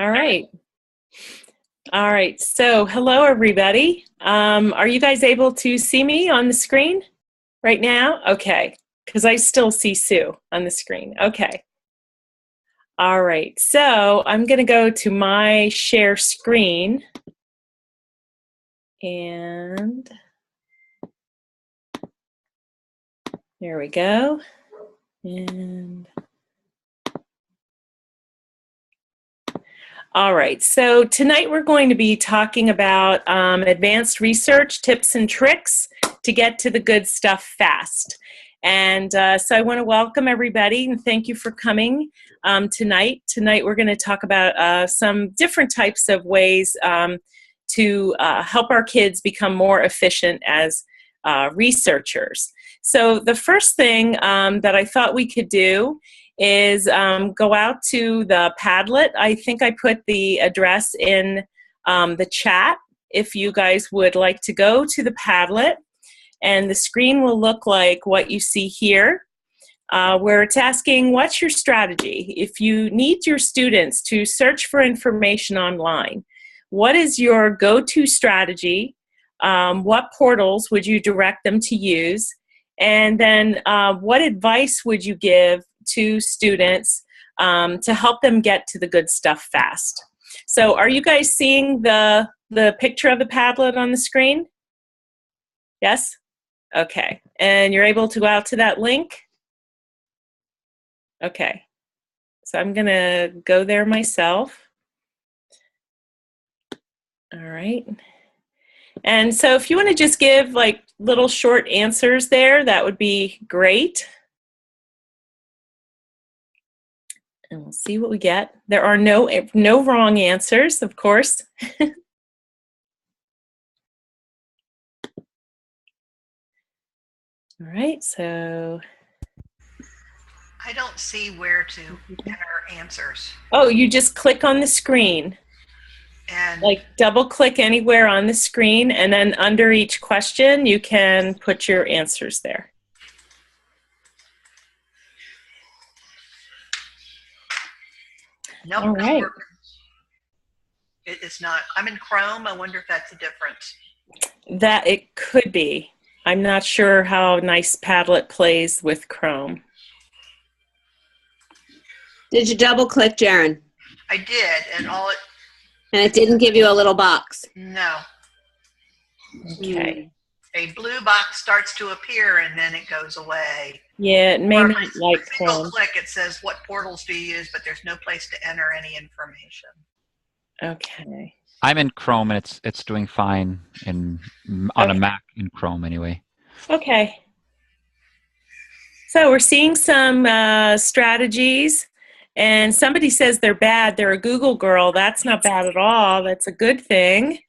All right. All right. So, hello, everybody. Are you guys able to see me on the screen right now? Okay. Because I still see Sue on the screen. Okay. All right. So, I'm going to go to my share screen. And there we go. And all right, so tonight we're going to be talking about advanced research tips and tricks to get to the good stuff fast. And so I want to welcome everybody and thank you for coming tonight. Tonight we're going to talk about some different types of ways to help our kids become more efficient as researchers. So the first thing that I thought we could do is go out to the Padlet. I think I put the address in the chat if you guys would like to go to the Padlet. And the screen will look like what you see here, where it's asking, what's your strategy? If you need your students to search for information online, what is your go-to strategy? What portals would you direct them to use? And then what advice would you give to students to help them get to the good stuff fast? So are you guys seeing the picture of the Padlet on the screen? Yes? Okay. And you're able to go out to that link? Okay. So I'm going to go there myself. All right. And so if you want to just give like little short answers there, that would be great. And we'll see what we get. There are no wrong answers, of course. All right, so. I don't see where to enter answers. Oh, you just click on the screen. And like double click anywhere on the screen, and then under each question, you can put your answers there. Nope, All right. It's not. I'm in Chrome. I wonder if that's a difference. That it could be. I'm not sure how nice Padlet plays with Chrome. Did you double click, Jaren? I did, and And it didn't give you a little box? No. Okay. A blue box starts to appear and then it goes away. Yeah, it may not like Chrome. Single click, it says what portals do you use, but there's no place to enter any information. Okay. I'm in Chrome and it's doing fine on a Mac in Chrome anyway. Okay. So we're seeing some strategies, and somebody says they're bad. They're a Google girl. That's not bad at all. That's a good thing.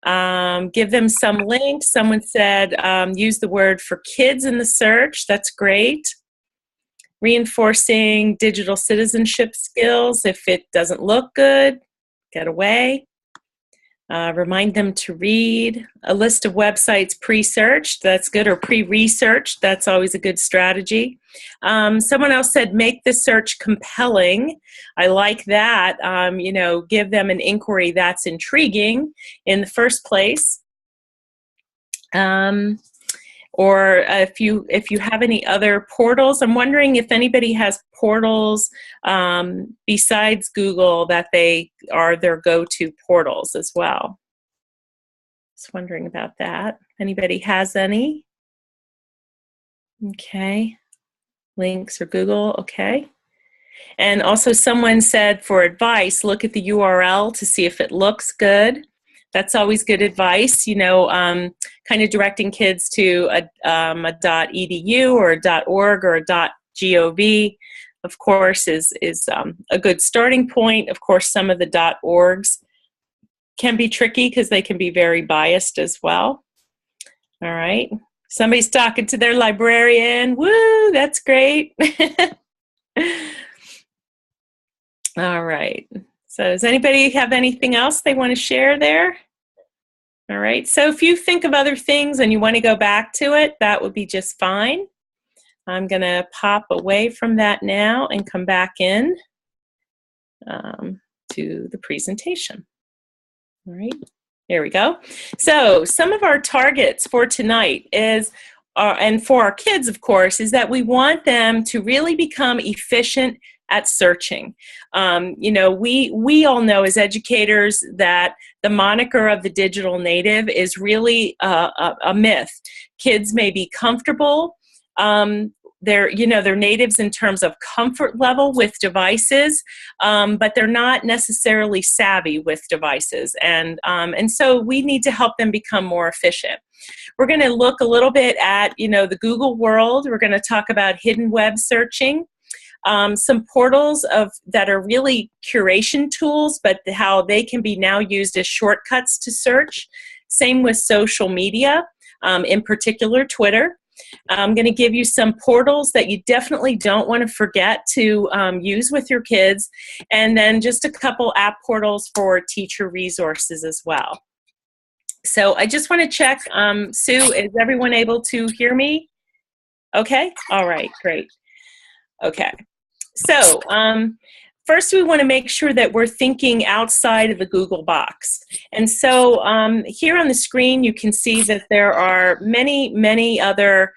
Give them some links. Someone said use the word for kids in the search. That's great. Reinforcing digital citizenship skills. If it doesn't look good, get away. Remind them to read. A list of websites pre-searched, that's good, or pre-researched, that's always a good strategy. Someone else said make the search compelling. I like that. You know, give them an inquiry that's intriguing in the first place. Or if you have any other portals, I'm wondering if anybody has portals besides Google that they are their go-to portals as well. Just wondering about that. Anybody has any? Okay. Links or Google, okay. And also someone said for advice, look at the URL to see if it looks good. That's always good advice, you know, kind of directing kids to a .edu or a .org or a .gov, of course, is a good starting point. Of course, some of the .orgs can be tricky because they can be very biased as well. All right. Somebody's talking to their librarian. Woo, that's great. All right. So does anybody have anything else they want to share there? All right. So if you think of other things and you want to go back to it, that would be just fine. I'm going to pop away from that now and come back in. to the presentation. All right, there we go. So some of our targets for tonight is, and for our kids, of course, is that we want them to really become efficient at searching. You know, we all know as educators that the moniker of the digital native is really a myth. Kids may be comfortable. They're natives in terms of comfort level with devices, but they're not necessarily savvy with devices. And so we need to help them become more efficient. We're going to look a little bit at, the Google world. We're going to talk about hidden web searching. Some portals that are really curation tools, but how they can be now used as shortcuts to search. Same with social media, in particular Twitter. I'm going to give you some portals that you definitely don't want to forget to use with your kids, and then just a couple app portals for teacher resources as well. So I just want to check, Sue, is everyone able to hear me? Okay, all right, great. Okay, so first we want to make sure that we're thinking outside of the Google box. And so here on the screen you can see that there are many other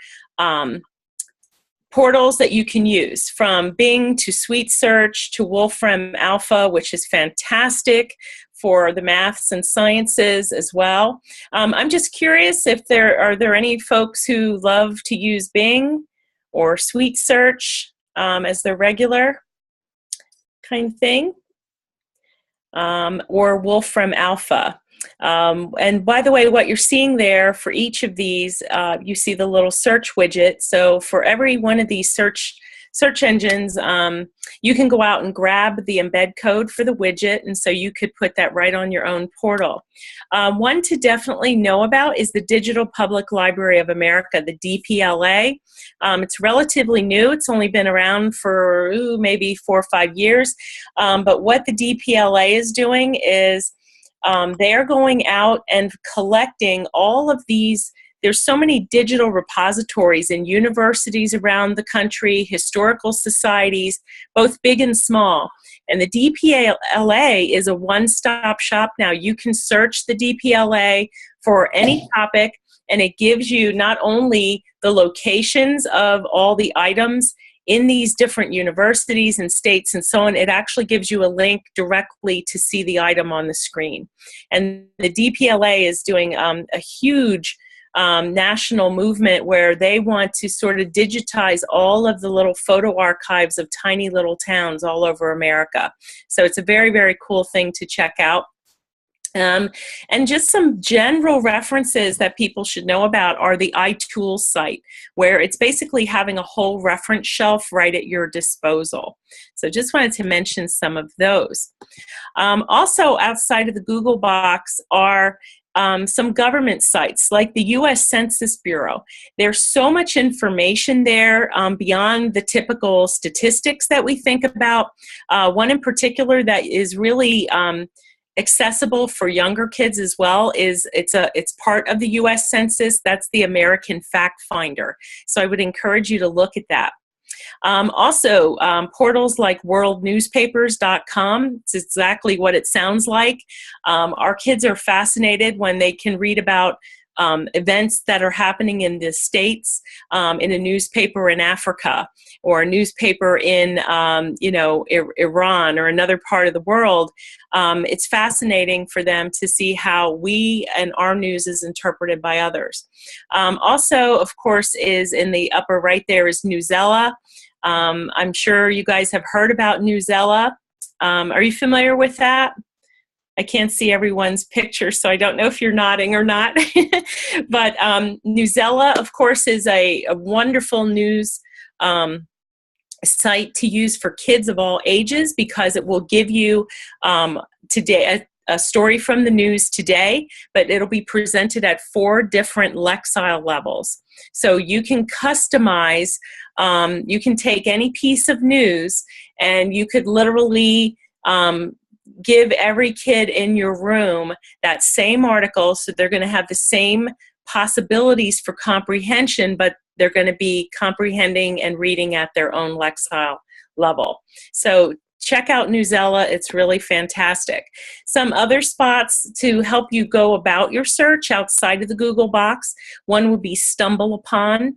portals that you can use, from Bing to Sweet Search to Wolfram Alpha, which is fantastic for the maths and sciences as well. I'm just curious if are there any folks who love to use Bing or Sweet Search as their regular kind of thing, or Wolfram Alpha. And by the way, what you're seeing there for each of these, you see the little search widget. So for every one of these search engines, you can go out and grab the embed code for the widget, and so you could put that right on your own portal. One to definitely know about is the Digital Public Library of America, the DPLA. It's relatively new. It's only been around for maybe 4 or 5 years. But what the DPLA is doing is they are going out and collecting all of these. There's so many digital repositories in universities around the country, historical societies, both big and small. And the DPLA is a one-stop shop now. You can search the DPLA for any topic, and it gives you not only the locations of all the items in these different universities and states and so on, it actually gives you a link directly to see the item on the screen. And the DPLA is doing a huge national movement where they want to sort of digitize all of the little photo archives of tiny little towns all over America. So it's a very, very cool thing to check out. And just some general references that people should know about are the iTools site, where it's basically having a whole reference shelf right at your disposal. So just wanted to mention some of those. Also outside of the Google box are some government sites like the U.S. Census Bureau. There's so much information there beyond the typical statistics that we think about. One in particular that is really accessible for younger kids as well is it's part of the U.S. Census. That's the American Fact Finder. So I would encourage you to look at that. Also, portals like worldnewspapers.com, it's exactly what it sounds like. Our kids are fascinated when they can read about events that are happening in the States, in a newspaper in Africa, or a newspaper in, Iran or another part of the world. It's fascinating for them to see how we and our news is interpreted by others. Also, of course, is in the upper right there is Newsela. I'm sure you guys have heard about Newsela. Are you familiar with that? I can't see everyone's picture, so I don't know if you're nodding or not. But Newsela, of course, is a wonderful news site to use for kids of all ages, because it will give you today a story from the news today, but it'll be presented at 4 different Lexile levels. So you can customize, you can take any piece of news and you could literally give every kid in your room that same article, so they're going to have the same possibilities for comprehension, but they're going to be comprehending and reading at their own Lexile level. So check out Newsela. It's really fantastic. Some other spots to help you go about your search outside of the Google box. One would be Stumble Upon,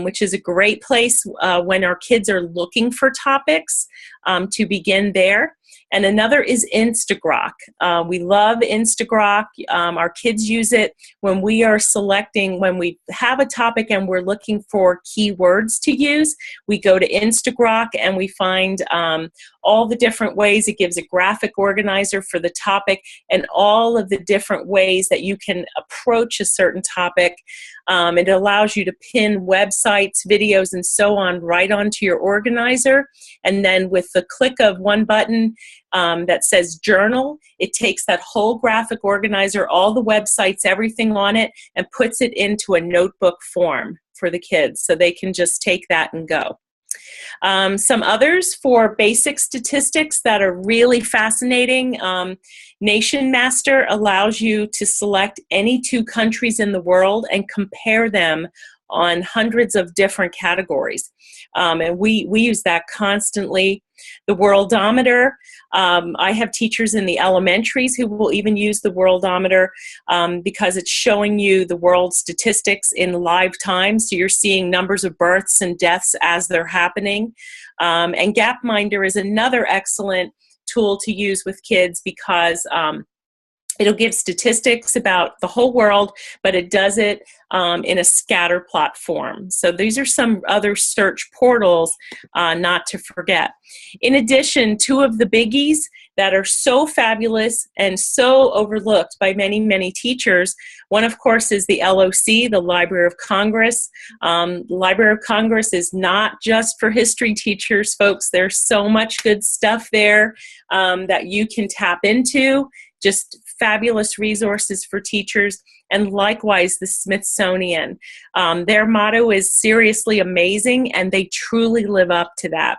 which is a great place when our kids are looking for topics to begin there. And another is Instagrok. We love Instagrok. Our kids use it when we are selecting, when we have a topic and we're looking for keywords to use. We go to Instagrok and we find all the different ways. It gives a graphic organizer for the topic and all of the different ways that you can approach a certain topic. It allows you to pin websites, videos, and so on right onto your organizer. And then with the click of one button that says journal, it takes that whole graphic organizer, all the websites, everything on it, and puts it into a notebook form for the kids so they can just take that and go. Some others for basic statistics that are really fascinating. Nation Master allows you to select any 2 countries in the world and compare them on hundreds of different categories. And we use that constantly. The Worldometer, I have teachers in the elementaries who will even use the Worldometer because it's showing you the world statistics in live time. So you're seeing numbers of births and deaths as they're happening. And Gapminder is another excellent tool to use with kids because it'll give statistics about the whole world, but it does it in a scatter plot form. So these are some other search portals not to forget. In addition, 2 of the biggies that are so fabulous and so overlooked by many, many teachers. One, of course, is the LOC, the Library of Congress. The Library of Congress is not just for history teachers, folks. There's so much good stuff there that you can tap into. Just fabulous resources for teachers. And likewise, the Smithsonian. Their motto is seriously amazing, and they truly live up to that.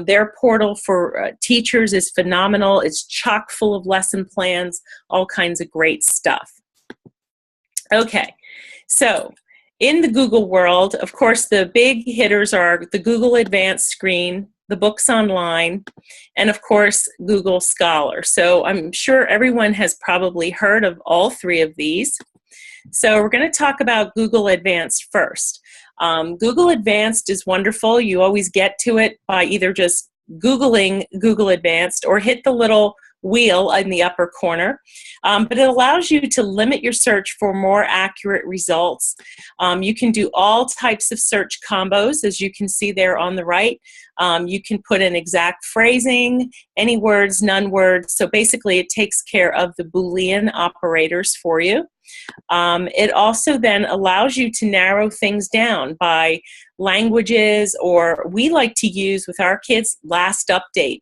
Their portal for teachers is phenomenal. It's chock full of lesson plans, all kinds of great stuff. Okay, so in the Google world, of course, the big hitters are the Google Advanced Screen, the Books Online, and of course, Google Scholar. So I'm sure everyone has probably heard of all 3 of these. So we're going to talk about Google Advanced first. Google Advanced is wonderful. You always get to it by either just Googling Google Advanced or hit the little wheel in the upper corner. But it allows you to limit your search for more accurate results. You can do all types of search combos, as you can see there on the right. You can put in exact phrasing, any words, none words. So basically it takes care of the Boolean operators for you. It also then allows you to narrow things down by languages, or we like to use with our kids last update.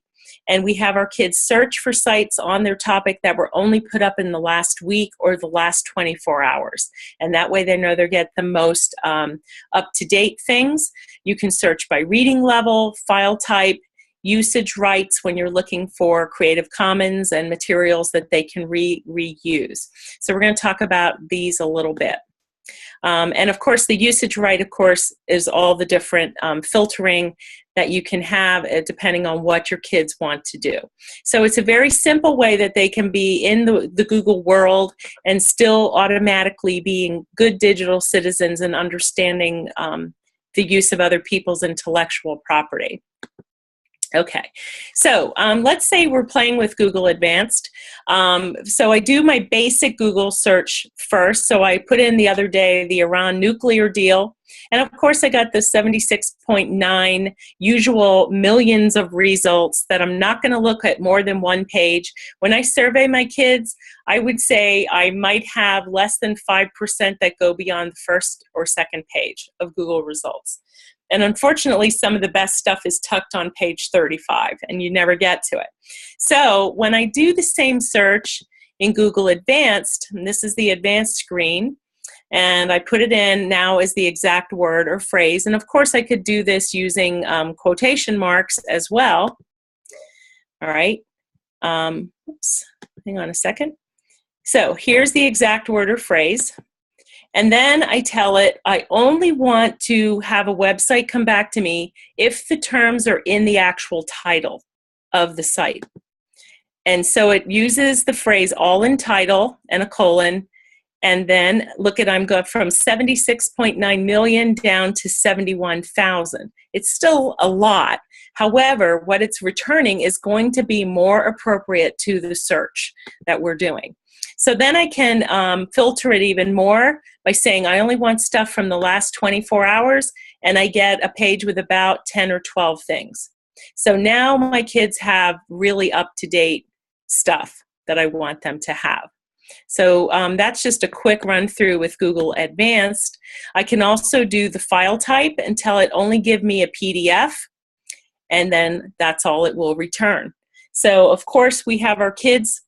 And we have our kids search for sites on their topic that were only put up in the last week or the last 24 hours. And that way they know they get the most up-to-date things. You can search by reading level, file type, usage rights when you're looking for Creative Commons and materials that they can reuse. So we're going to talk about these a little bit. And of course, the usage right, of course, is all the different filtering that you can have depending on what your kids want to do. So it's a very simple way that they can be in the Google world and still automatically being good digital citizens and understanding the use of other people's intellectual property. Okay, so let's say we're playing with Google Advanced. So I do my basic Google search first. So I put in the other day the Iran nuclear deal. And of course I got the 76.9 usual millions of results that I'm not going to look at more than one page. When I survey my kids, I would say I might have less than 5% that go beyond the first or second page of Google results. And unfortunately, some of the best stuff is tucked on page 35, and you never get to it. So when I do the same search in Google Advanced, and this is the advanced screen, and I put it in now as the exact word or phrase. And of course, I could do this using quotation marks as well. All right. Oops, hang on a second. So here's the exact word or phrase. And then I tell it I only want to have a website come back to me if the terms are in the actual title of the site. And so it uses the phrase all in title and a colon, and then look at, I'm going from 76.9 million down to 71,000. It's still a lot. However, what it's returning is going to be more appropriate to the search that we're doing. So then I can filter it even more by saying I only want stuff from the last 24 hours, and I get a page with about 10 or 12 things. So now my kids have really up-to-date stuff that I want them to have. So that's just a quick run through with Google Advanced. I can also do the file type and tell it only give me a PDF, and then that's all it will return. So of course we have our kids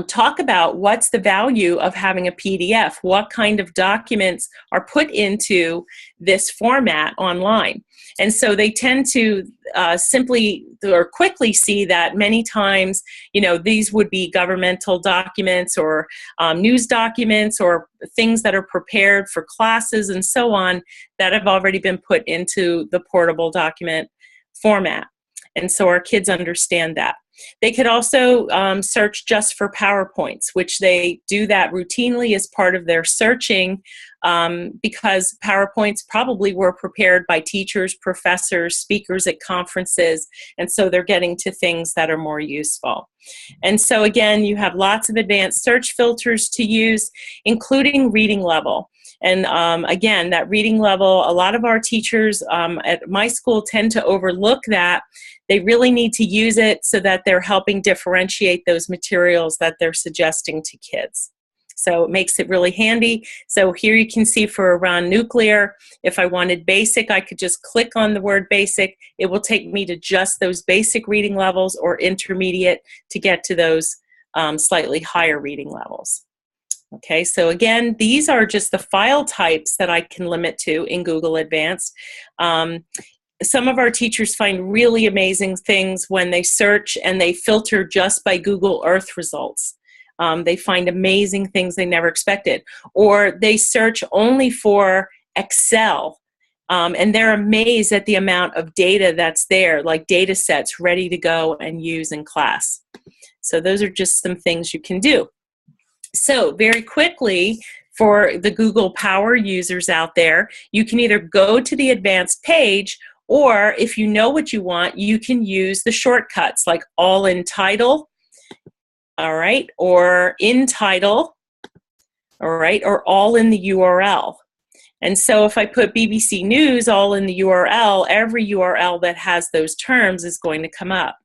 talk about what's the value of having a PDF, what kind of documents are put into this format online. And so they tend to simply or quickly see that many times, you know, these would be governmental documents or news documents or things that are prepared for classes and so on that have already been put into the portable document format. And so our kids understand that. They could also search just for PowerPoints, which they do that routinely as part of their searching because PowerPoints probably were prepared by teachers, professors, speakers at conferences, and so they're getting to things that are more useful. And so again, you have lots of advanced search filters to use, including reading level. And again, that reading level, a lot of our teachers at my school tend to overlook that. They really need to use it so that they're helping differentiate those materials that they're suggesting to kids. So it makes it really handy. So here you can see for around nuclear, if I wanted basic, I could just click on the word basic. It will take me to just those basic reading levels or intermediate to get to those slightly higher reading levels. Okay, so again, these are just the file types that I can limit to in Google Advanced. Some of our teachers find really amazing things when they search and they filter just by Google Earth results. They find amazing things they never expected. Or they search only for Excel, and they're amazed at the amount of data that's there, like data sets ready to go and use in class. So those are just some things you can do. So very quickly, for the Google Power users out there, you can either go to the advanced page, or if you know what you want, you can use the shortcuts like all in title, all right, or in title, all right, or all in the URL. And so if I put BBC News all in the URL, every URL that has those terms is going to come up.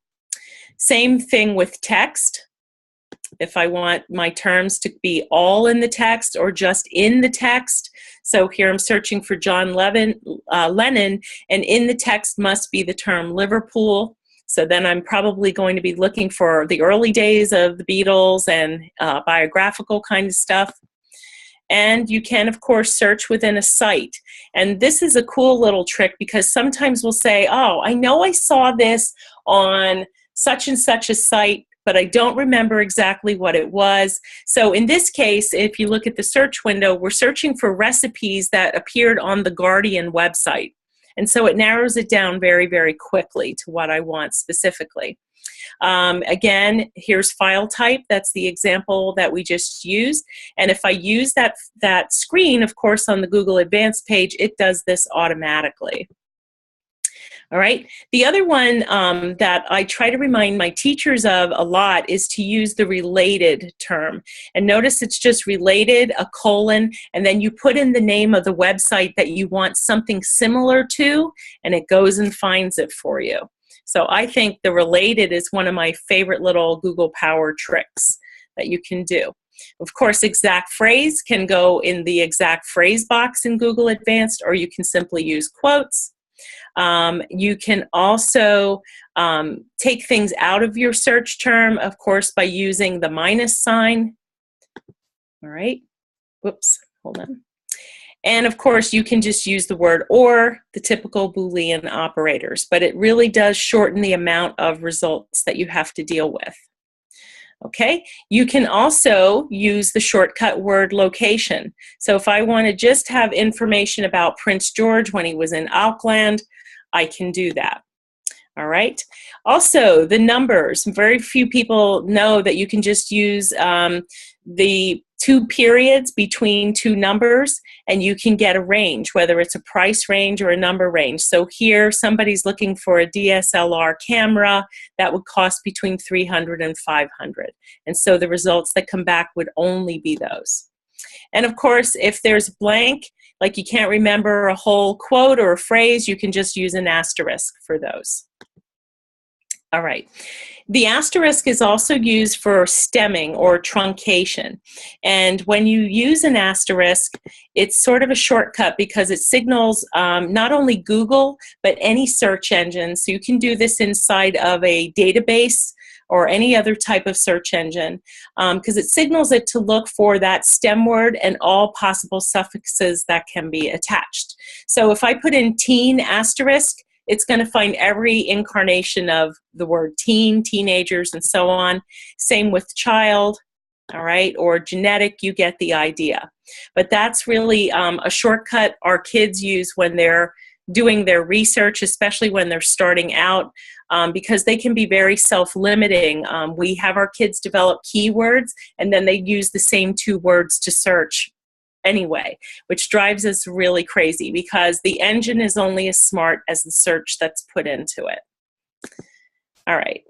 Same thing with text. If I want my terms to be all in the text or just in the text. So here I'm searching for John Lennon, and in the text must be the term Liverpool. So then I'm probably going to be looking for the early days of the Beatles and biographical kind of stuff. And you can, of course, search within a site. And this is a cool little trick because sometimes we'll say, oh, I know I saw this on such and such a site, but I don't remember exactly what it was. So in this case, if you look at the search window, we're searching for recipes that appeared on the Guardian website. And so it narrows it down very, very quickly to what I want specifically. Again, here's file type. That's the example that we just used. And if I use that screen, of course, on the Google Advanced page, it does this automatically. All right. The other one that I try to remind my teachers of a lot is to use the related term. And notice it's just related, a colon, and then you put in the name of the website that you want something similar to, and it goes and finds it for you. So I think the related is one of my favorite little Google Power tricks that you can do. Of course, exact phrase can go in the exact phrase box in Google Advanced, or you can simply use quotes. You can also take things out of your search term, of course, by using the minus sign. All right. Whoops, hold on. And of course, you can just use the word or, the typical Boolean operators, but it really does shorten the amount of results that you have to deal with. Okay, you can also use the shortcut word location. So if I want to just have information about Prince George when he was in Auckland, I can do that. All right. Also, the numbers. Very few people know that you can just use the 2 periods between 2 numbers, and you can get a range, whether it's a price range or a number range. So here, somebody's looking for a DSLR camera that would cost between $300 and $500. And so the results that come back would only be those. And of course, if there's blank, like you can't remember a whole quote or a phrase, you can just use an asterisk for those. All right. The asterisk is also used for stemming or truncation. And when you use an asterisk, it's sort of a shortcut because it signals not only Google, but any search engine. So you can do this inside of a database or any other type of search engine, because it signals it to look for that stem word and all possible suffixes that can be attached. So if I put in teen asterisk, it's going to find every incarnation of the word teen, teenagers, and so on. Same with child, all right, or genetic, you get the idea. But that's really a shortcut our kids use when they're doing their research, especially when they're starting out, because they can be very self-limiting. We have our kids develop keywords, and then they use the same 2 words to search anyway, which drives us really crazy because the engine is only as smart as the search that's put into it. All right.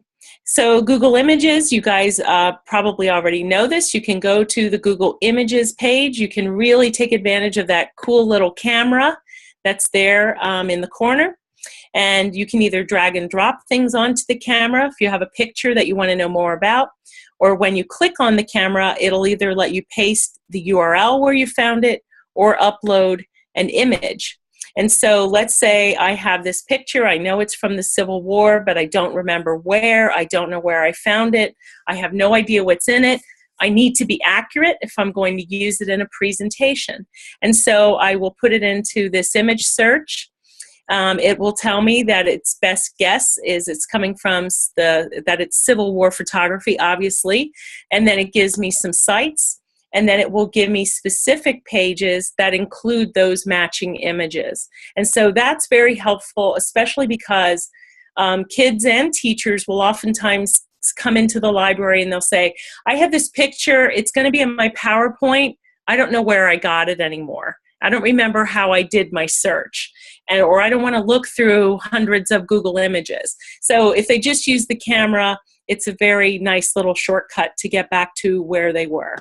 So Google Images, you guys probably already know this. You can go to the Google Images page. You can really take advantage of that cool little camera that's there in the corner. And you can either drag and drop things onto the camera if you have a picture that you want to know more about, or when you click on the camera, it'll either let you paste the URL where you found it or upload an image. And so let's say I have this picture. I know it's from the Civil War, but I don't remember where. I don't know where I found it. I have no idea what's in it. I need to be accurate if I'm going to use it in a presentation. And so I will put it into this image search. It will tell me that its best guess is it's coming from that it's Civil War photography, obviously, and then it gives me some sites, and then it will give me specific pages that include those matching images. And so that's very helpful, especially because kids and teachers will oftentimes come into the library and they'll say, I have this picture, it's going to be in my PowerPoint, I don't know where I got it anymore. I don't remember how I did my search, or I don't want to look through hundreds of Google images. So if they just use the camera, it's a very nice little shortcut to get back to where they were.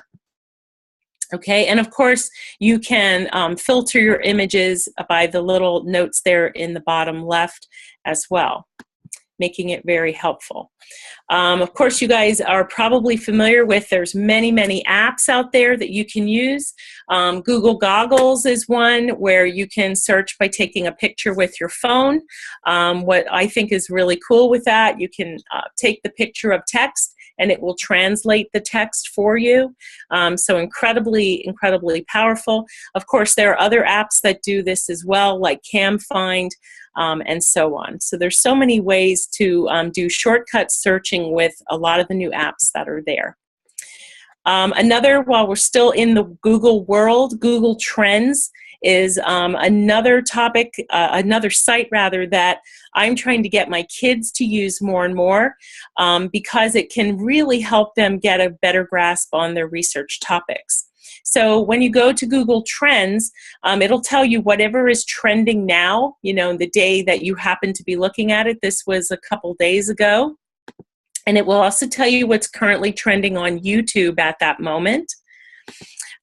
Okay, and of course, you can filter your images by the little notes there in the bottom left as well, making it very helpful. Of course, you guys are probably familiar with, there's many, many apps out there that you can use. Google Goggles is one where you can search by taking a picture with your phone. What I think is really cool with that, you can take the picture of text and it will translate the text for you. So incredibly, incredibly powerful. Of course, there are other apps that do this as well, like CamFind, and so on. So there's so many ways to do shortcut searching with a lot of the new apps that are there. Another, while we're still in the Google world, Google Trends is another topic, another site rather, that I'm trying to get my kids to use more and more because it can really help them get a better grasp on their research topics. So when you go to Google Trends, it'll tell you whatever is trending now, you know, the day that you happen to be looking at it. This was a couple days ago. And it will also tell you what's currently trending on YouTube at that moment.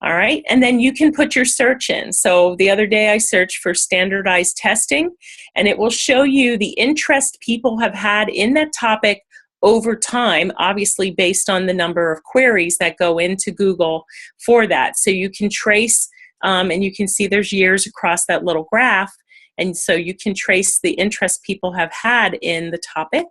All right, and then you can put your search in. So the other day I searched for standardized testing, and it will show you the interest people have had in that topic over time, obviously based on the number of queries that go into Google for that. So you can trace, and you can see there's years across that little graph, and so you can trace the interest people have had in the topic.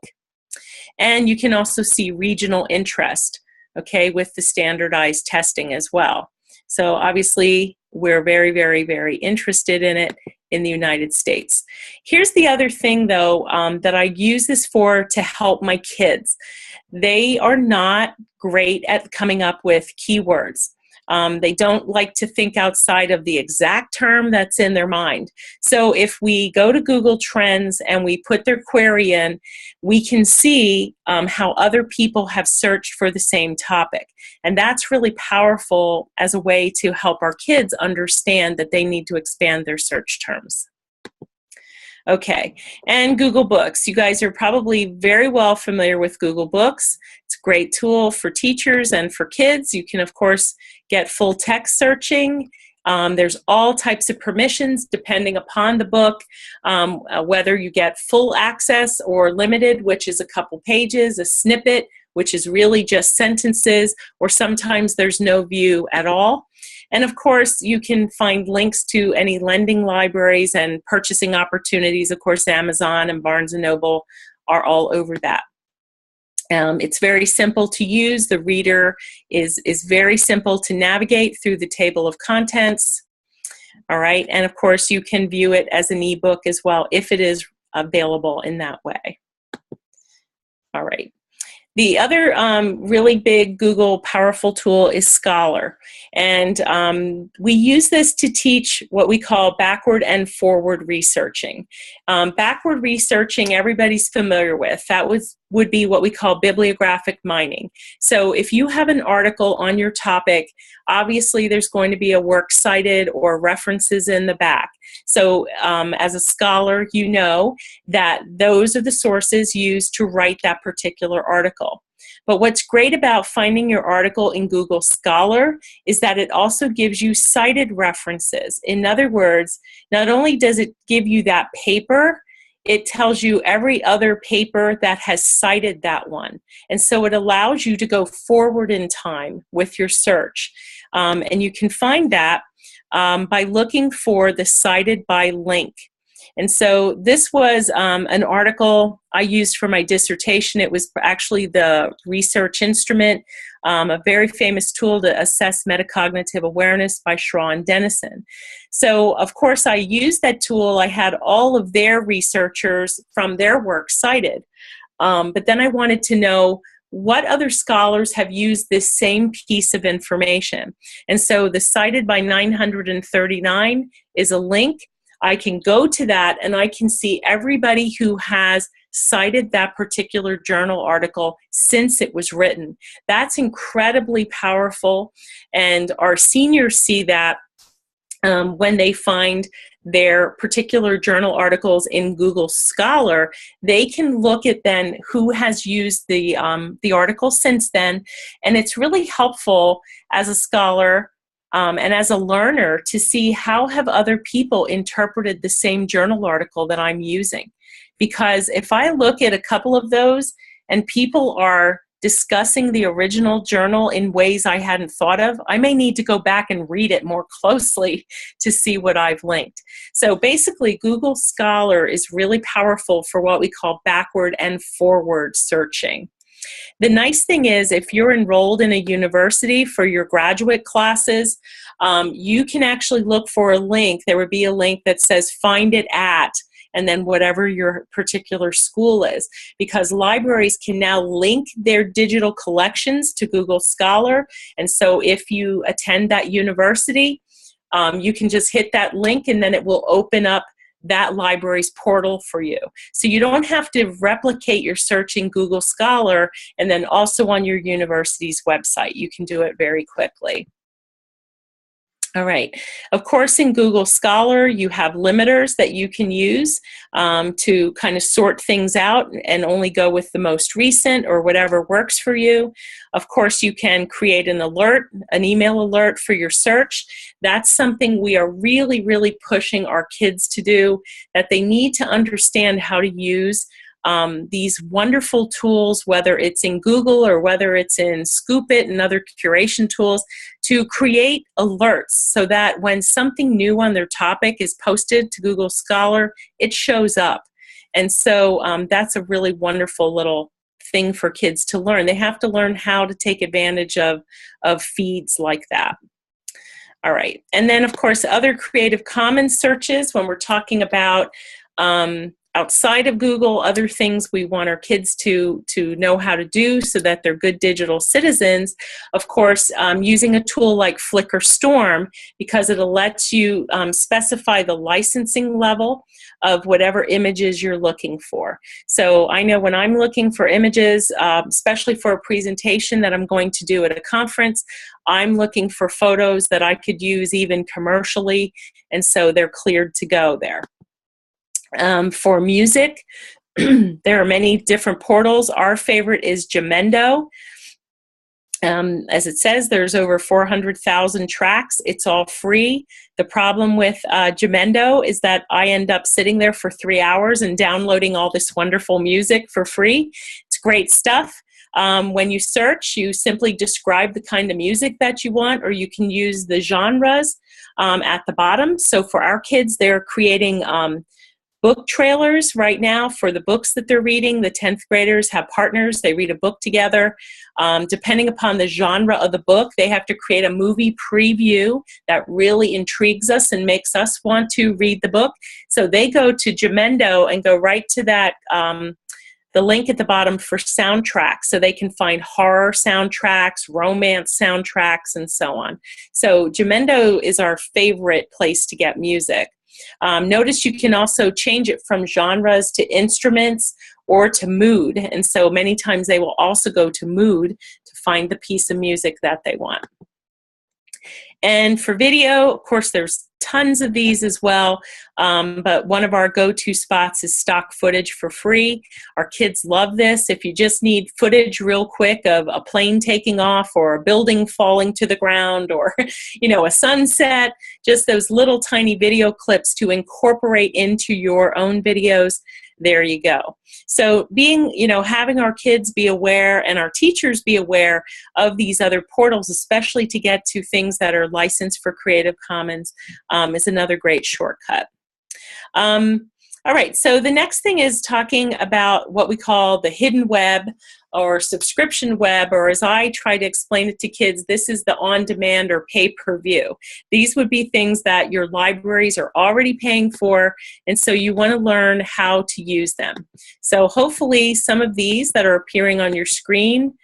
And you can also see regional interest, okay, with the standardized testing as well. So obviously, we're very, very, very interested in it in the United States. Here's the other thing, though, that I use this for to help my kids. They are not great at coming up with keywords. They don't like to think outside of the exact term that's in their mind. So if we go to Google Trends and we put their query in, we can see how other people have searched for the same topic. And that's really powerful as a way to help our kids understand that they need to expand their search terms. Okay, and Google Books. You guys are probably very well familiar with Google Books. It's a great tool for teachers and for kids. You can, of course, get full text searching. There's all types of permissions depending upon the book, whether you get full access or limited, which is a couple pages, a snippet, which is really just sentences, or sometimes there's no view at all. And of course, you can find links to any lending libraries and purchasing opportunities. Of course, Amazon and Barnes & Noble are all over that. It's very simple to use. The reader is very simple to navigate through the table of contents. All right, and of course, you can view it as an ebook as well if it is available in that way. All right. The other really big Google powerful tool is Scholar. And we use this to teach what we call backward and forward researching. Backward researching, everybody's familiar with. That would be what we call bibliographic mining. So if you have an article on your topic, obviously there's going to be a works cited or references in the back. So as a scholar, you know that those are the sources used to write that particular article. But what's great about finding your article in Google Scholar is that it also gives you cited references. In other words, not only does it give you that paper, it tells you every other paper that has cited that one. And so it allows you to go forward in time with your search. And you can find that by looking for the cited by link. And so this was an article I used for my dissertation. It was actually the research instrument, a very famous tool to assess metacognitive awareness by Schraw and Dennison. So, of course, I used that tool. I had all of their researchers from their work cited. But then I wanted to know what other scholars have used this same piece of information. And so the cited by 939 is a link. I can go to that and I can see everybody who has cited that particular journal article since it was written. That's incredibly powerful, and our seniors see that when they find their particular journal articles in Google Scholar. They can look at then who has used the article since then, and it's really helpful as a scholar and as a learner to see how have other people interpreted the same journal article that I'm using. Because if I look at a couple of those and people are discussing the original journal in ways I hadn't thought of, I may need to go back and read it more closely to see what I've linked. So basically, Google Scholar is really powerful for what we call backward and forward searching. The nice thing is, if you're enrolled in a university for your graduate classes, you can actually look for a link. There would be a link that says find it at, and then whatever your particular school is, because libraries can now link their digital collections to Google Scholar. And so if you attend that university, you can just hit that link and then it will open up that library's portal for you. So you don't have to replicate your search in Google Scholar and then also on your university's website. You can do it very quickly. All right. Of course, in Google Scholar, you have limiters that you can use to kind of sort things out and only go with the most recent or whatever works for you. Of course, you can create an alert, an email alert for your search. That's something we are really, really pushing our kids to do, that they need to understand how to use these wonderful tools, whether it's in Google or whether it's in Scoopit and other curation tools, to create alerts so that when something new on their topic is posted to Google Scholar, it shows up. And so that's a really wonderful little thing for kids to learn. They have to learn how to take advantage of feeds like that. All right. And then, of course, other Creative Commons searches, when we're talking about outside of Google, other things we want our kids to know how to do so that they're good digital citizens. Of course, using a tool like Flickr Storm, because it'll let you specify the licensing level of whatever images you're looking for. So I know when I'm looking for images, especially for a presentation that I'm going to do at a conference, I'm looking for photos that I could use even commercially, and so they're cleared to go there. For music, there are many different portals. Our favorite is Jamendo. As it says, there's over 400,000 tracks. It's all free. The problem with Jamendo is that I end up sitting there for 3 hours and downloading all this wonderful music for free. It's great stuff. When you search, you simply describe the kind of music that you want, or you can use the genres at the bottom. So for our kids, they're creating book trailers right now for the books that they're reading. The 10th graders have partners. They read a book together. Depending upon the genre of the book, they have to create a movie preview that really intrigues us and makes us want to read the book. So they go to Jamendo and go right to that, the link at the bottom for soundtracks, so they can find horror soundtracks, romance soundtracks, and so on. So Jamendo is our favorite place to get music. Notice you can also change it from genres to instruments or to mood, and so many times they will also go to mood to find the piece of music that they want. And for video, of course, there's tons of these as well, but one of our go-to spots is stock footage for free. Our kids love this. If you just need footage real quick of a plane taking off or a building falling to the ground or, you know, a sunset, just those little tiny video clips to incorporate into your own videos, there you go. So having our kids be aware and our teachers be aware of these other portals, especially to get to things that are licensed for Creative Commons, is another great shortcut. All right, so the next thing is talking about what we call the hidden web or subscription web, or as I try to explain it to kids, this is the on-demand or pay-per-view. These would be things that your libraries are already paying for, and so you want to learn how to use them. So hopefully some of these that are appearing on your screen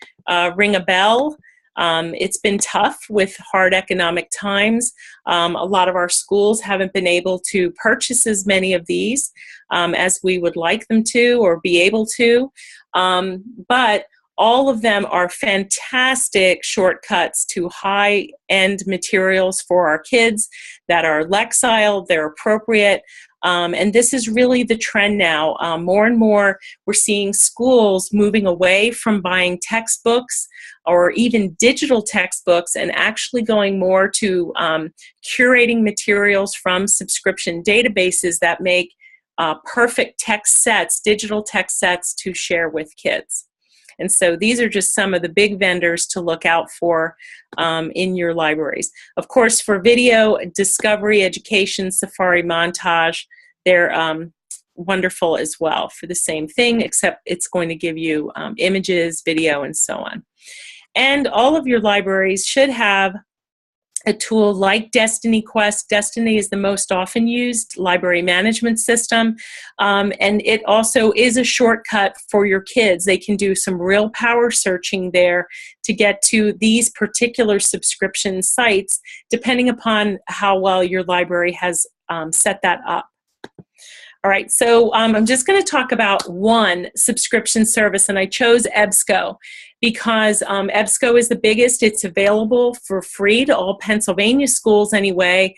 ring a bell. It's been tough with hard economic times. A lot of our schools haven't been able to purchase as many of these as we would like them to or be able to. But all of them are fantastic shortcuts to high-end materials for our kids that are Lexile, they're appropriate. And this is really the trend now. More and more, we're seeing schools moving away from buying textbooks or even digital textbooks and actually going more to curating materials from subscription databases that make perfect text sets, digital text sets to share with kids. And so these are just some of the big vendors to look out for in your libraries. Of course, for video, Discovery, Education, Safari, Montage, they're wonderful as well for the same thing, except it's going to give you images, video, and so on. And all of your libraries should have a tool like Destiny Quest. Destiny is the most often used library management system, and it also is a shortcut for your kids. They can do some real power searching there to get to these particular subscription sites, depending upon how well your library has set that up. All right, so I'm just going to talk about one subscription service, and I chose EBSCO because EBSCO is the biggest. It's available for free to all Pennsylvania schools anyway.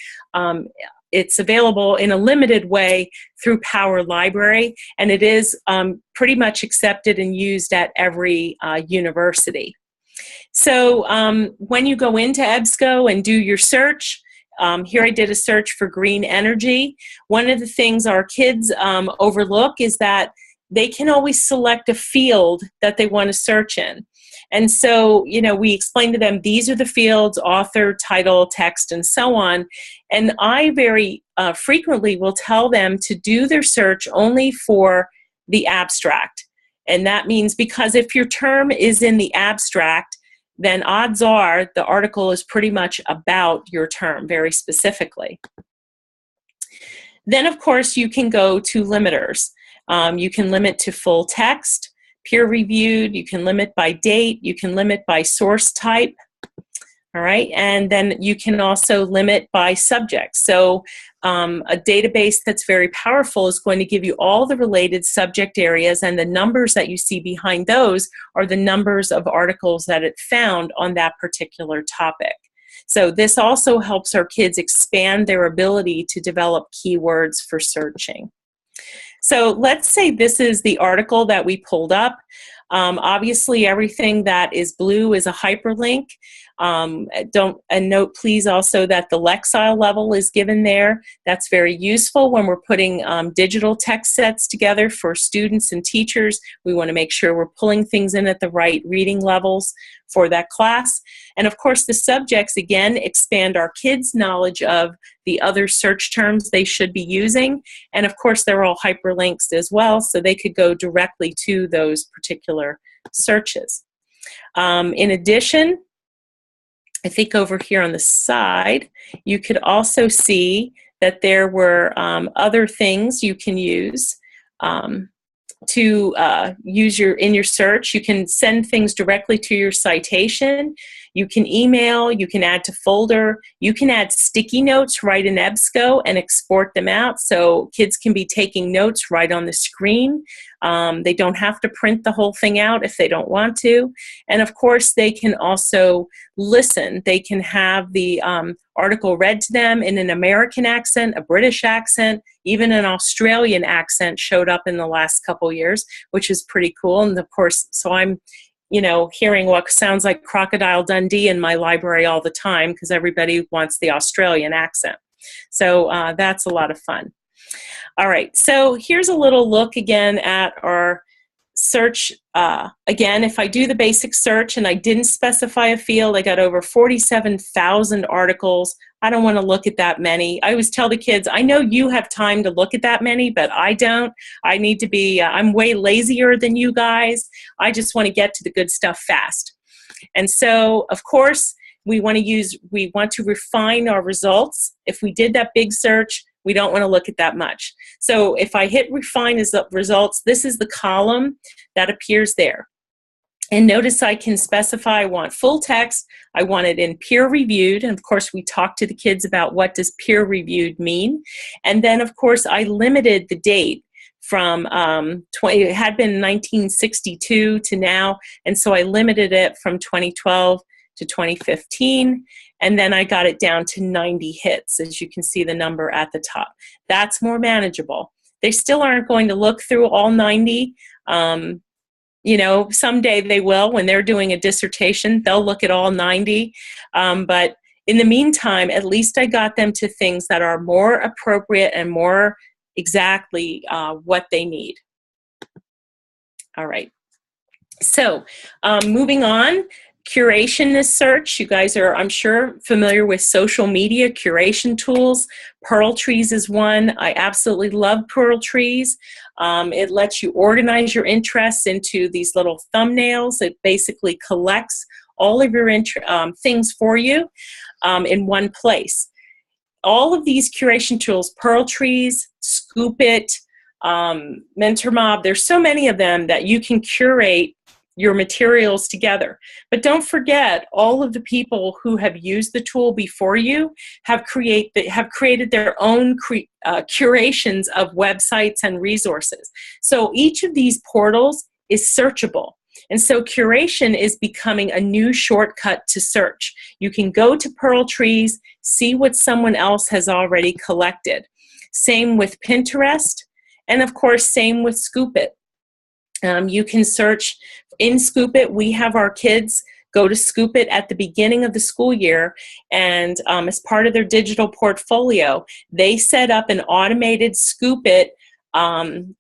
It's available in a limited way through Power Library, and it is pretty much accepted and used at every university. So when you go into EBSCO and do your search, here I did a search for green energy. One of the things our kids overlook is that they can always select a field that they want to search in. And so, we explain to them, these are the fields, author, title, text, and so on. And I very frequently will tell them to do their search only for the abstract. And that means because if your term is in the abstract, then odds are the article is pretty much about your term very specifically. Then, of course, you can go to limiters. You can limit to full text, peer reviewed, you can limit by date, you can limit by source type. All right, and then you can also limit by subject. So a database that's very powerful is going to give you all the related subject areas, and the numbers that you see behind those are the numbers of articles that it found on that particular topic. So this also helps our kids expand their ability to develop keywords for searching. So let's say this is the article that we pulled up. Obviously, everything that is blue is a hyperlink. And note, please, also that the Lexile level is given there. That's very useful when we're putting digital text sets together for students and teachers. We want to make sure we're pulling things in at the right reading levels for that class. And of course, the subjects, again, expand our kids' knowledge of the other search terms they should be using. And of course, they're all hyperlinks as well, so they could go directly to those particular searches. In addition, I think over here on the side, you could also see that there were other things you can use to use in your search. You can send things directly to your citation. You can email, you can add to folder, you can add sticky notes right in EBSCO and export them out so kids can be taking notes right on the screen. They don't have to print the whole thing out if they don't want to. And of course, they can also listen. They can have the article read to them in an American accent, a British accent, even an Australian accent showed up in the last couple years, which is pretty cool. And of course, so I'm hearing what sounds like Crocodile Dundee in my library all the time because everybody wants the Australian accent. So that's a lot of fun. All right, so here's a little look again at our search. Again, if I do the basic search and I didn't specify a field, I got over 47,000 articles. I don't want to look at that many. I always tell the kids, I know you have time to look at that many, but I don't. I need to be, I'm way lazier than you guys. I just want to get to the good stuff fast. And so, of course, we want to refine our results. If we did that big search, we don't want to look at that much. So if I hit refine as the results, this is the column that appears there. And notice I can specify I want full text, I want it in peer reviewed, and of course we talked to the kids about what does peer reviewed mean. And then of course I limited the date from, it had been 1962 to now, and so I limited it from 2012 to 2015, and then I got it down to 90 hits, as you can see the number at the top. That's more manageable. They still aren't going to look through all 90. Someday they will. When they're doing a dissertation, they'll look at all 90. But in the meantime, at least I got them to things that are more appropriate and more exactly what they need. All right. So moving on. Curation is search. You guys are, I'm sure, familiar with social media curation tools. Pearl Trees is one. I absolutely love Pearl Trees. It lets you organize your interests into these little thumbnails. It basically collects all of your things for you in one place. All of these curation tools, Pearl Trees, Scoopit, Mentor Mob, there's so many of them that you can curate your materials together. But don't forget, all of the people who have used the tool before you have created their own curations of websites and resources. So each of these portals is searchable. And so curation is becoming a new shortcut to search. You can go to Pearl Trees, see what someone else has already collected. Same with Pinterest, and of course, same with Scoopit. You can search in Scoopit. We have our kids go to Scoopit at the beginning of the school year, and as part of their digital portfolio, they set up an automated Scoopit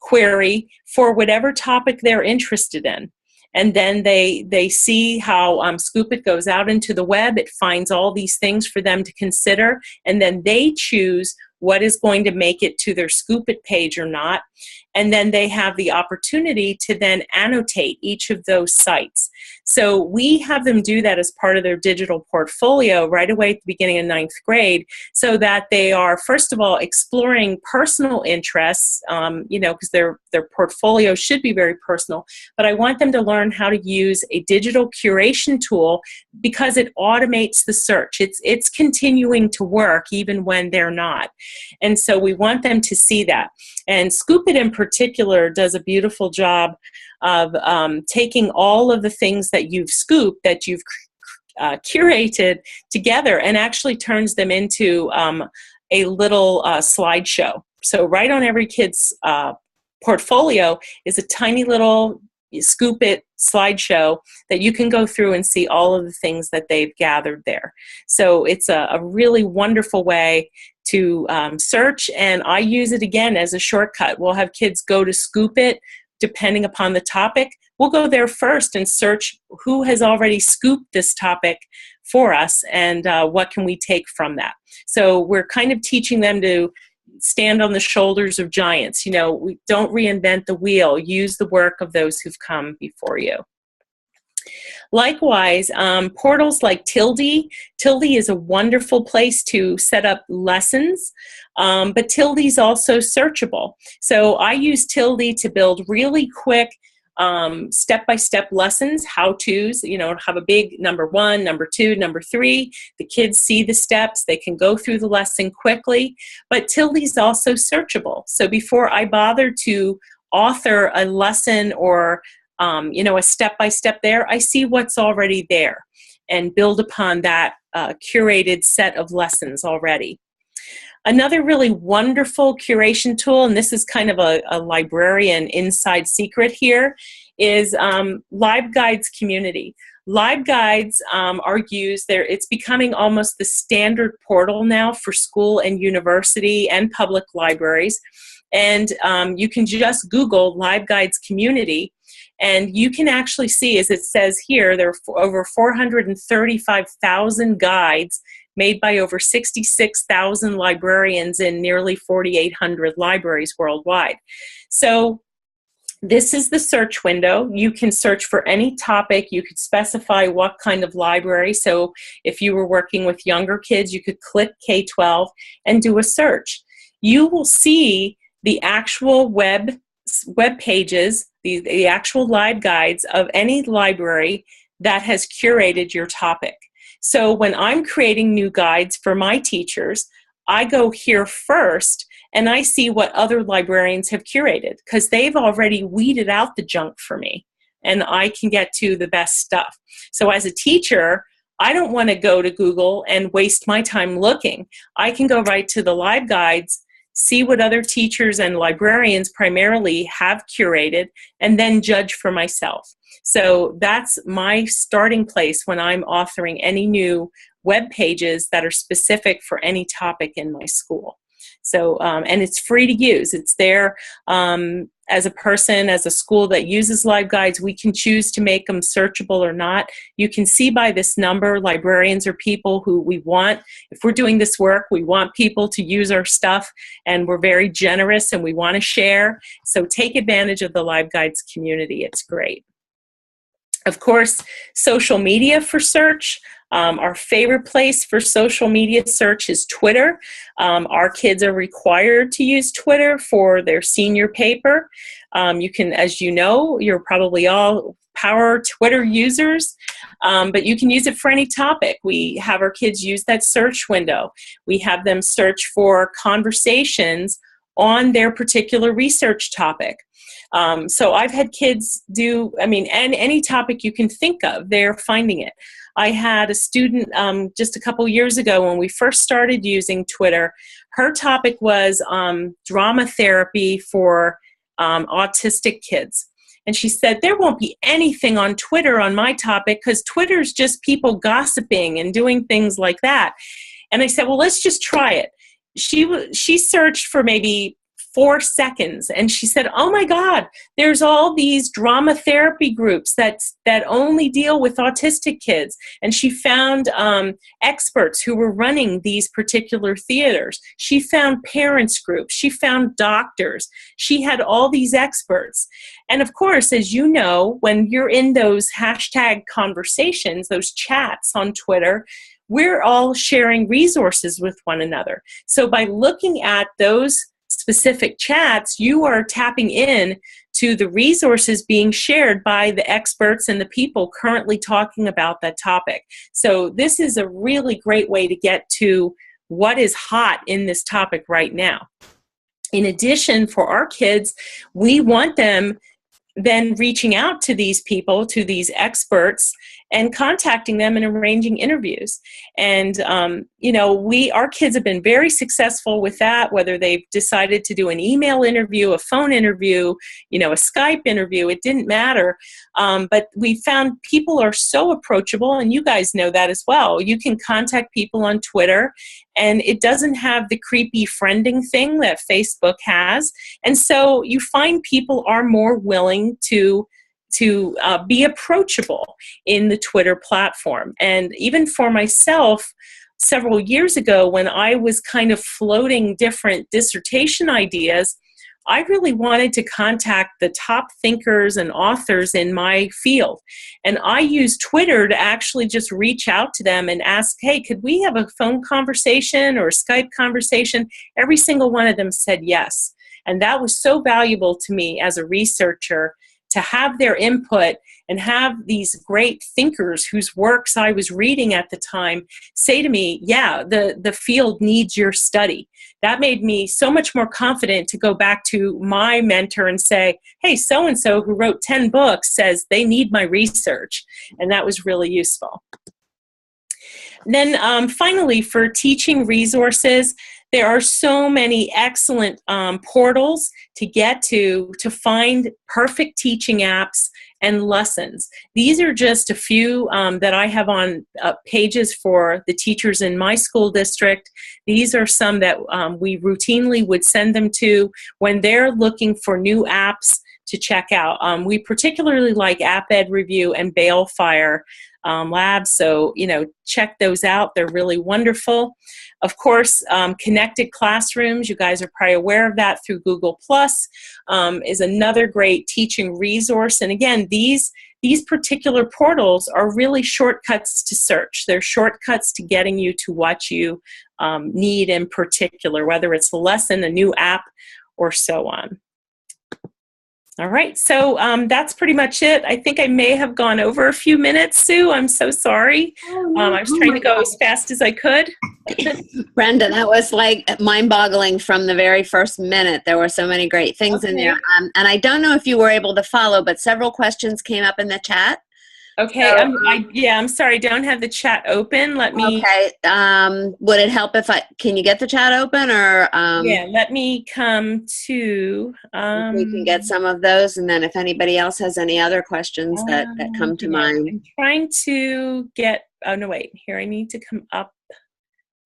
query for whatever topic they're interested in. And then they see how Scoopit goes out into the web. It finds all these things for them to consider, and then they choose what is going to make it to their Scoopit page or not. And then they have the opportunity to then annotate each of those sites. So we have them do that as part of their digital portfolio right away at the beginning of 9th grade, so that they are, first of all, exploring personal interests, because their portfolio should be very personal. But I want them to learn how to use a digital curation tool because it automates the search. It's continuing to work even when they're not. And so we want them to see that. And Scoopit in particular does a beautiful job of taking all of the things that you've scooped, that you've curated together, and actually turns them into a little slideshow. So right on every kid's portfolio is a tiny little Scoopit slideshow that you can go through and see all of the things that they've gathered there. So it's a really wonderful way to search, and I use it again as a shortcut. We'll have kids go to Scoopit depending upon the topic. We'll go there first and search who has already scooped this topic for us, and what can we take from that. So we're kind of teaching them to stand on the shoulders of giants. We don't reinvent the wheel. Use the work of those who've come before you. Likewise, portals like Tildy. Tildy is a wonderful place to set up lessons, but Tildy's also searchable. So I use Tildy to build really quick step-by-step lessons, how-tos, have a big number 1, number 2, number 3. The kids see the steps. They can go through the lesson quickly. But Tildy's also searchable. So before I bother to author a lesson or a step-by-step there, I see what's already there and build upon that curated set of lessons already. Another really wonderful curation tool, and this is kind of a librarian inside secret here, is LibGuides Community. LibGuides are used there. It's becoming almost the standard portal now for school and university and public libraries. And you can just Google LibGuides Community, and you can actually see, as it says here, there are over 435,000 guides made by over 66,000 librarians in nearly 4,800 libraries worldwide. So this is the search window. You can search for any topic. You could specify what kind of library. So if you were working with younger kids, you could click K-12 and do a search. You will see the actual web pages, the actual LibGuides of any library that has curated your topic. So when I'm creating new guides for my teachers, I go here first and I see what other librarians have curated, because they've already weeded out the junk for me and I can get to the best stuff. So as a teacher, I don't want to go to Google and waste my time looking. I can go right to the LibGuides, see what other teachers and librarians primarily have curated, and then judge for myself. So that's my starting place when I'm authoring any new web pages that are specific for any topic in my school. So, and it's free to use. It's there as a person, as a school that uses LibGuides, we can choose to make them searchable or not. You can see by this number, librarians are people who we want. If we're doing this work, we want people to use our stuff, and we're very generous and we want to share. So take advantage of the LibGuides community. It's great. Of course, social media for search. Our favorite place for social media search is Twitter. Our kids are required to use Twitter for their senior paper. You can, as you know, you're probably all power Twitter users, but you can use it for any topic. We have our kids use that search window. We have them search for conversations on their particular research topic. So I've had kids do, and any topic you can think of, they're finding it. I had a student just a couple years ago when we first started using Twitter. Her topic was drama therapy for autistic kids. And she said, there won't be anything on Twitter on my topic because Twitter's just people gossiping and doing things like that. And I said, well, let's just try it. She searched for maybe 4 seconds. And she said, oh my God, there's all these drama therapy groups that only deal with autistic kids. And she found experts who were running these particular theaters. She found parents groups. She found doctors. She had all these experts. And of course, as you know, when you're in those hashtag conversations, those chats on Twitter, we're all sharing resources with one another. So by looking at those specific chats, you are tapping in to the resources being shared by the experts and the people currently talking about that topic. So this is a really great way to get to what is hot in this topic right now. In addition, for our kids, we want them then reaching out to these people, to these experts, and contacting them and arranging interviews. And, our kids have been very successful with that, whether they've decided to do an email interview, a phone interview, a Skype interview, it didn't matter. But we found people are so approachable, and you guys know that as well. You can contact people on Twitter, and it doesn't have the creepy friending thing that Facebook has. And so you find people are more willing to be approachable in the Twitter platform. And even for myself, several years ago, when I was kind of floating different dissertation ideas, I really wanted to contact the top thinkers and authors in my field. And I used Twitter to actually just reach out to them and ask, hey, could we have a phone conversation or a Skype conversation? Every single one of them said yes. And that was so valuable to me as a researcher, to have their input and have these great thinkers whose works I was reading at the time say to me, yeah, the field needs your study. That made me so much more confident to go back to my mentor and say, hey, so-and-so who wrote 10 books says they need my research. And that was really useful. And then finally, for teaching resources, there are so many excellent portals to get to find perfect teaching apps and lessons. These are just a few that I have on pages for the teachers in my school district. These are some that we routinely would send them to when they're looking for new apps to check out. We particularly like App Ed Review and Balefire labs, so check those out. They're really wonderful. Of course, Connected Classrooms, you guys are probably aware of that through Google+, is another great teaching resource. And again, these particular portals are really shortcuts to search. They're shortcuts to getting you to what you need in particular, whether it's a lesson, a new app, or so on. All right, so that's pretty much it. I think I may have gone over a few minutes, Sue. I'm so sorry. I was trying to go as fast as I could. Brenda, that was like mind-boggling from the very first minute. There were so many great things in there. And I don't know if you were able to follow, but several questions came up in the chat. Okay, so, I'm sorry, I don't have the chat open. Let me. Okay, would it help if can you get the chat open, or? Yeah, let me come to. We can get some of those, and then if anybody else has any other questions that come to mind. I'm trying to get, oh no, wait, here I need to come up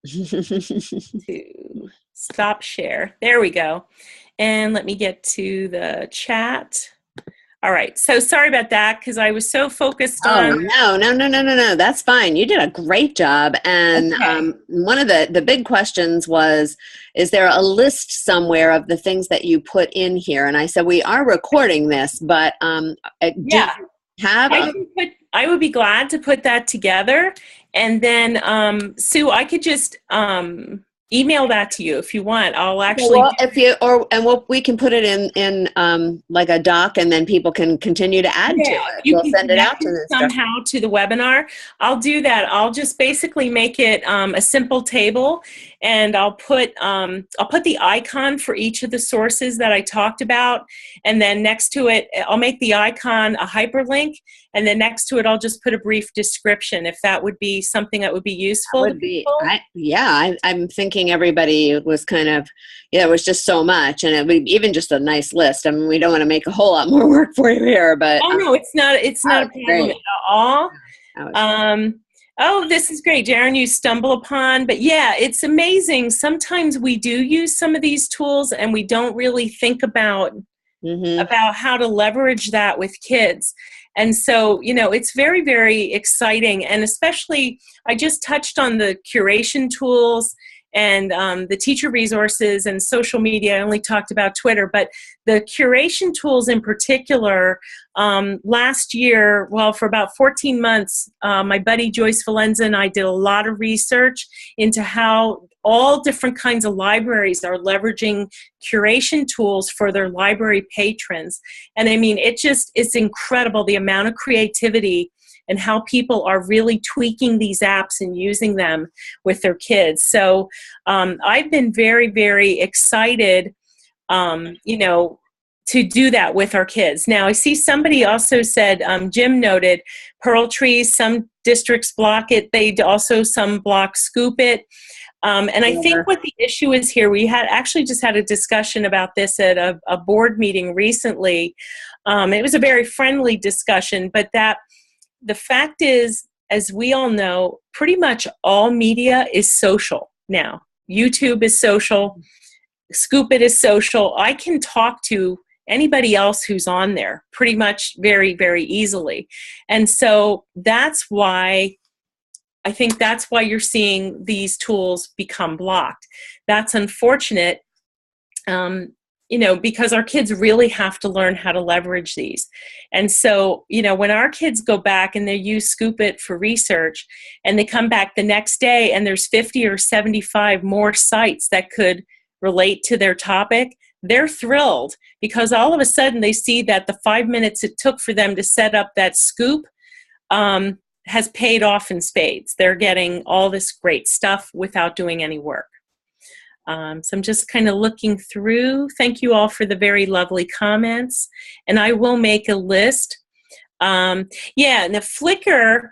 to stop share. There we go. And let me get to the chat. All right, so sorry about that because I was so focused on. Oh, no. That's fine. You did a great job. And okay. One of the big questions was, is there a list somewhere of the things that you put in here? And I said, we are recording this, but yeah. I would be glad to put that together. And then, Sue, I could just email that to you if you want. I'll actually. Well, we can put it in like a doc, and then people can continue to add to it. We'll send it out to them somehow to the webinar. I'll do that. I'll just basically make it a simple table, and I'll put the icon for each of the sources that I talked about, and then next to it, I'll make the icon a hyperlink, and then next to it, I'll just put a brief description. If that would be something that would be useful. That would be. I'm thinking everybody was kind of, it was just so much, and it would even just a nice list. I mean, we don't want to make a whole lot more work for you here, but no, it's not a problem at all. Oh, this is great, Jaren. You stumble upon, but yeah, it's amazing. Sometimes we do use some of these tools and we don't really think about how to leverage that with kids. And so, it's very, very exciting. And especially, I just touched on the curation tools and the teacher resources and social media. I only talked about Twitter, but the curation tools in particular, last year, well, for about 14 months, my buddy Joyce Valenza and I did a lot of research into how all different kinds of libraries are leveraging curation tools for their library patrons. And I mean, it's incredible the amount of creativity and how people are really tweaking these apps and using them with their kids. So I've been very, very excited, to do that with our kids. Now, I see somebody also said, Jim noted, Pearl Trees, some districts block it. They also, some block Scoopit. And I think what the issue is here, we had actually just had a discussion about this at a board meeting recently. It was a very friendly discussion, but that the fact is, as we all know, pretty much all media is social now. YouTube is social. Scoopit is social. I can talk to anybody else who's on there pretty much very, very easily. And so that's why you're seeing these tools become blocked. That's unfortunate, because our kids really have to learn how to leverage these. And so, when our kids go back and they use Scoopit for research and they come back the next day and there's 50 or 75 more sites that could relate to their topic, they're thrilled because all of a sudden they see that the 5 minutes it took for them to set up that scoop has paid off in spades. They're getting all this great stuff without doing any work. So I'm just kind of looking through. Thank you all for the very lovely comments. And I will make a list. And the Flickr,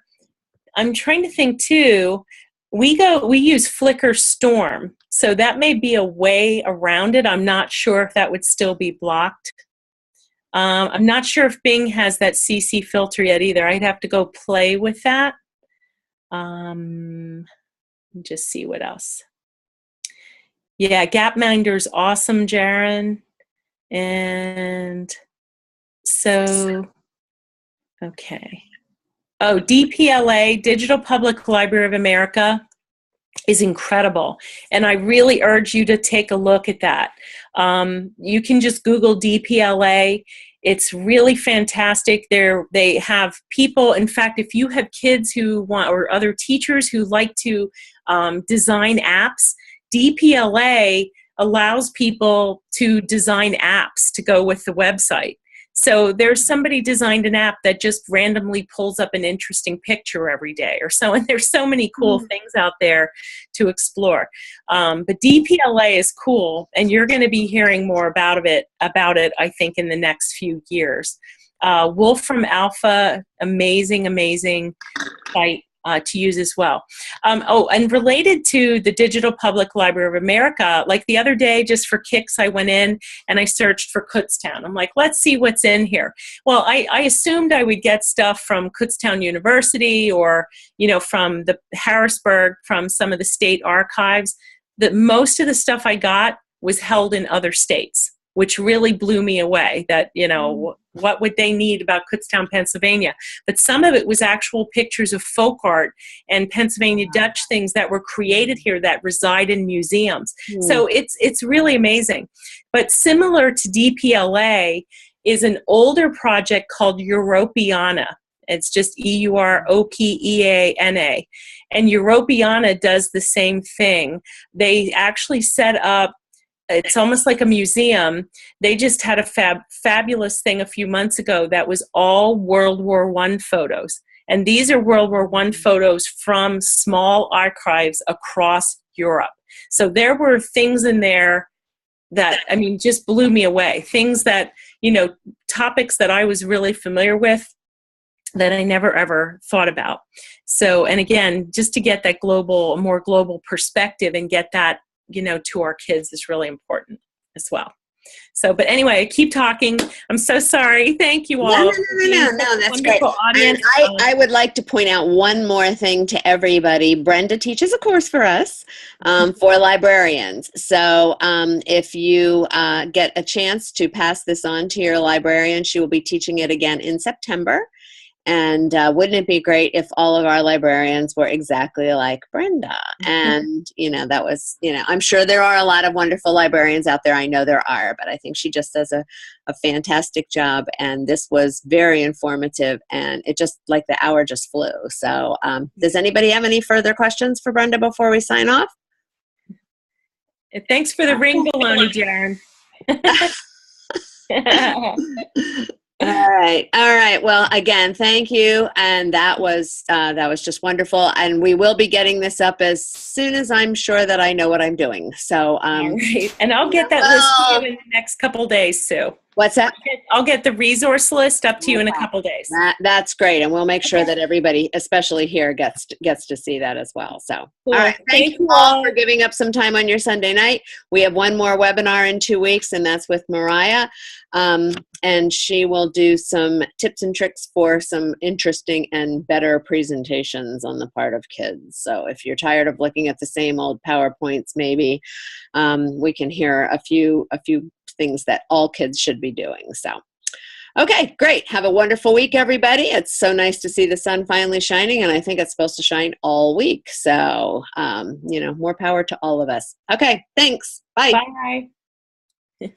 I'm trying to think too, we use Flickr Storm. So that may be a way around it. I'm not sure if that would still be blocked. I'm not sure if Bing has that CC filter yet either. I'd have to go play with that. Just see what else. Yeah, Gapminder's awesome, Jaren. And so, okay. Oh, DPLA, Digital Public Library of America, is incredible. And I really urge you to take a look at that. You can just Google DPLA. It's really fantastic. They have people, in fact, if you have kids who want, or other teachers who like to design apps, DPLA allows people to design apps to go with the website. So there's somebody designed an app that just randomly pulls up an interesting picture every day or so, and there's so many cool things out there to explore. But DPLA is cool, and you're going to be hearing more about it, I think, in the next few years. Wolfram Alpha, amazing site to use as well. And related to the Digital Public Library of America, like the other day, just for kicks, I went in and I searched for Kutztown. I'm like, let's see what's in here. Well, I assumed I would get stuff from Kutztown University or, from the Harrisburg, from some of the state archives. That most of the stuff I got was held in other states, which really blew me away that, what would they need about Kutztown, Pennsylvania? But some of it was actual pictures of folk art and Pennsylvania Dutch things that were created here that reside in museums. So it's really amazing. But similar to DPLA is an older project called Europeana. It's just EUROPEANA. And Europeana does the same thing. They actually set up, it's almost like a museum. They just had a fabulous thing a few months ago that was all World War I photos. And these are World War I photos from small archives across Europe. So there were things in there that, just blew me away. Things that, topics that I was really familiar with that I never ever thought about. So, and again, just to get that more global perspective and get that, to our kids is really important as well. But anyway, keep talking. I'm so sorry. Thank you all. No, that's great. Audience. And I would like to point out one more thing to everybody. Brenda teaches a course for us for librarians. So if you get a chance to pass this on to your librarian, she will be teaching it again in September. And wouldn't it be great if all of our librarians were exactly like Brenda? And, that was, I'm sure there are a lot of wonderful librarians out there. I know there are, but I think she just does a fantastic job. And this was very informative, and it just, like, the hour just flew. So does anybody have any further questions for Brenda before we sign off? Thanks for the ring baloney, Darren. All right. Well, again, thank you. And that was just wonderful. And we will be getting this up as soon as I'm sure that I know what I'm doing. So, all right. And I'll get that list to you in the next couple days, Sue. What's that? I'll get the resource list up to you in a couple days. That's great. And we'll make sure that everybody, especially here, gets to see that as well. So, cool. All right. Thank you all for giving up some time on your Sunday night. We have one more webinar in 2 weeks, and that's with Mariah. And she will do some tips and tricks for some interesting and better presentations on the part of kids. So if you're tired of looking at the same old PowerPoints, maybe we can hear a few things that all kids should be doing. So, okay, great. Have a wonderful week, everybody. It's so nice to see the sun finally shining, and I think it's supposed to shine all week. So, more power to all of us. Okay, thanks. Bye. Bye.